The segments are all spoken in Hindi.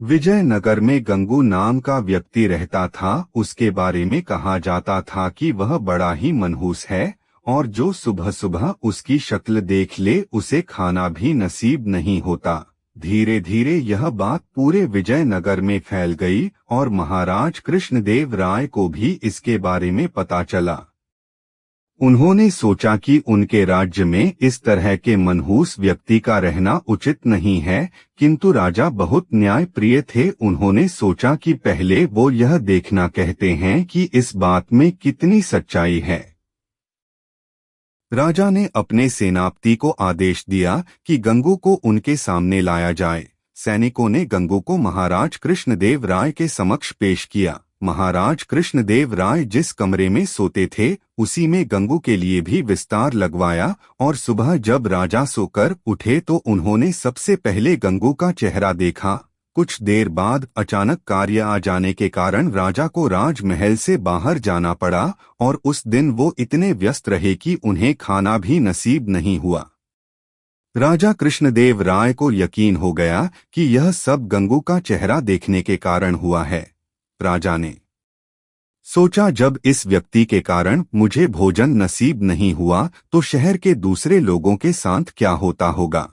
विजयनगर में गंगू नाम का व्यक्ति रहता था। उसके बारे में कहा जाता था कि वह बड़ा ही मनहूस है और जो सुबह सुबह उसकी शक्ल देख ले उसे खाना भी नसीब नहीं होता। धीरे धीरे यह बात पूरे विजयनगर में फैल गई और महाराज कृष्णदेव राय को भी इसके बारे में पता चला। उन्होंने सोचा कि उनके राज्य में इस तरह के मनहूस व्यक्ति का रहना उचित नहीं है, किंतु राजा बहुत न्यायप्रिय थे। उन्होंने सोचा कि पहले वो यह देखना कहते हैं कि इस बात में कितनी सच्चाई है। राजा ने अपने सेनापति को आदेश दिया कि गंगू को उनके सामने लाया जाए। सैनिकों ने गंगू को महाराज कृष्णदेव राय के समक्ष पेश किया। महाराज कृष्णदेव राय जिस कमरे में सोते थे उसी में गंगू के लिए भी विस्तार लगवाया और सुबह जब राजा सोकर उठे तो उन्होंने सबसे पहले गंगू का चेहरा देखा। कुछ देर बाद अचानक कार्य आ जाने के कारण राजा को राजमहल से बाहर जाना पड़ा और उस दिन वो इतने व्यस्त रहे कि उन्हें खाना भी नसीब नहीं हुआ। राजा कृष्णदेव राय को यकीन हो गया कि यह सब गंगू का चेहरा देखने के कारण हुआ है। राजा ने सोचा, जब इस व्यक्ति के कारण मुझे भोजन नसीब नहीं हुआ तो शहर के दूसरे लोगों के साथ क्या होता होगा।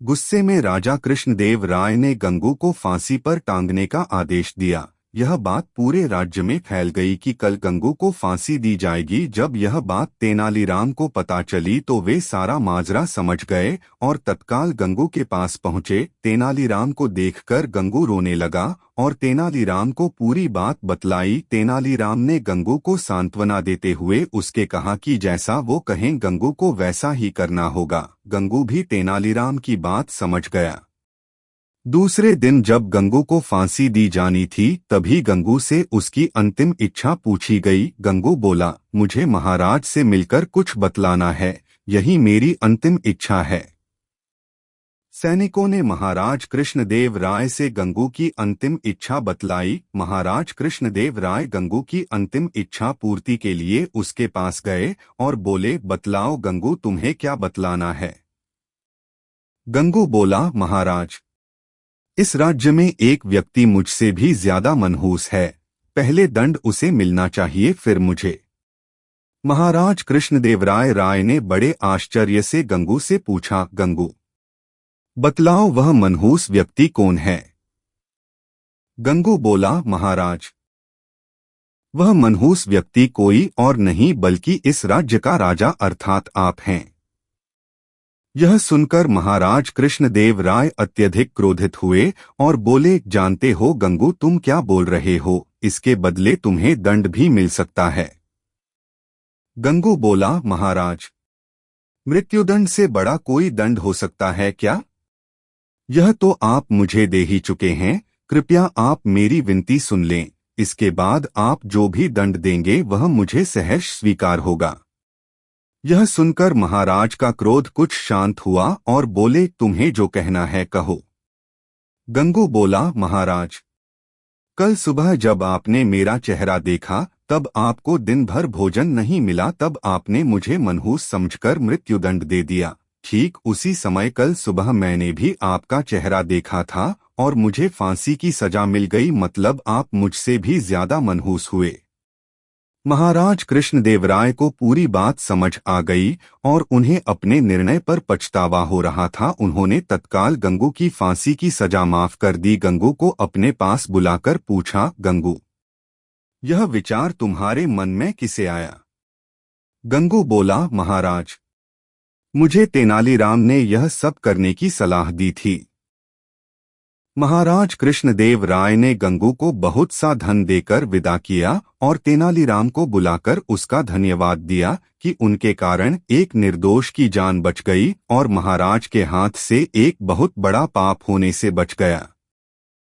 गुस्से में राजा कृष्णदेव राय ने गंगू को फांसी पर टांगने का आदेश दिया। यह बात पूरे राज्य में फैल गई कि कल गंगू को फांसी दी जाएगी। जब यह बात तेनालीराम को पता चली तो वे सारा माजरा समझ गए और तत्काल गंगू के पास पहुंचे। तेनालीराम को देखकर गंगू रोने लगा और तेनालीराम को पूरी बात बतलाई। तेनालीराम ने गंगू को सांत्वना देते हुए उसके कहा कि जैसा वो कहें गंगू को वैसा ही करना होगा। गंगू भी तेनालीराम की बात समझ गया। दूसरे दिन जब गंगू को फांसी दी जानी थी तभी गंगू से उसकी अंतिम इच्छा पूछी गई। गंगू बोला, मुझे महाराज से मिलकर कुछ बतलाना है, यही मेरी अंतिम इच्छा है। सैनिकों ने महाराज कृष्णदेव राय से गंगू की अंतिम इच्छा बतलाई। महाराज कृष्णदेव राय गंगू की अंतिम इच्छा पूर्ति के लिए उसके पास गए और बोले, बतलाओ गंगू, तुम्हें क्या बतलाना है। गंगू बोला, महाराज, इस राज्य में एक व्यक्ति मुझसे भी ज्यादा मनहूस है। पहले दंड उसे मिलना चाहिए, फिर मुझे। महाराज कृष्णदेवराय राय ने बड़े आश्चर्य से गंगू से पूछा, गंगू, बतलाओ वह मनहूस व्यक्ति कौन है। गंगू बोला, महाराज, वह मनहूस व्यक्ति कोई और नहीं बल्कि इस राज्य का राजा अर्थात आप हैं। यह सुनकर महाराज कृष्णदेव राय अत्यधिक क्रोधित हुए और बोले, जानते हो गंगू, तुम क्या बोल रहे हो, इसके बदले तुम्हें दंड भी मिल सकता है। गंगू बोला, महाराज, मृत्युदंड से बड़ा कोई दंड हो सकता है क्या। यह तो आप मुझे दे ही चुके हैं, कृपया आप मेरी विनती सुन लें। इसके बाद आप जो भी दंड देंगे वह मुझे सहर्ष स्वीकार होगा। यह सुनकर महाराज का क्रोध कुछ शांत हुआ और बोले, तुम्हें जो कहना है कहो। गंगू बोला, महाराज, कल सुबह जब आपने मेरा चेहरा देखा तब आपको दिन भर भोजन नहीं मिला, तब आपने मुझे मनहूस समझकर मृत्युदंड दे दिया। ठीक उसी समय कल सुबह मैंने भी आपका चेहरा देखा था और मुझे फांसी की सजा मिल गई, मतलब आप मुझसे भी ज्यादा मनहूस हुए। महाराज कृष्णदेवराय को पूरी बात समझ आ गई और उन्हें अपने निर्णय पर पछतावा हो रहा था। उन्होंने तत्काल गंगू की फांसी की सजा माफ कर दी। गंगू को अपने पास बुलाकर पूछा, गंगू, यह विचार तुम्हारे मन में किसे आया। गंगू बोला, महाराज, मुझे तेनालीराम ने यह सब करने की सलाह दी थी। महाराज कृष्णदेव राय ने गंगू को बहुत सा धन देकर विदा किया और तेनालीराम को बुलाकर उसका धन्यवाद दिया कि उनके कारण एक निर्दोष की जान बच गई और महाराज के हाथ से एक बहुत बड़ा पाप होने से बच गया।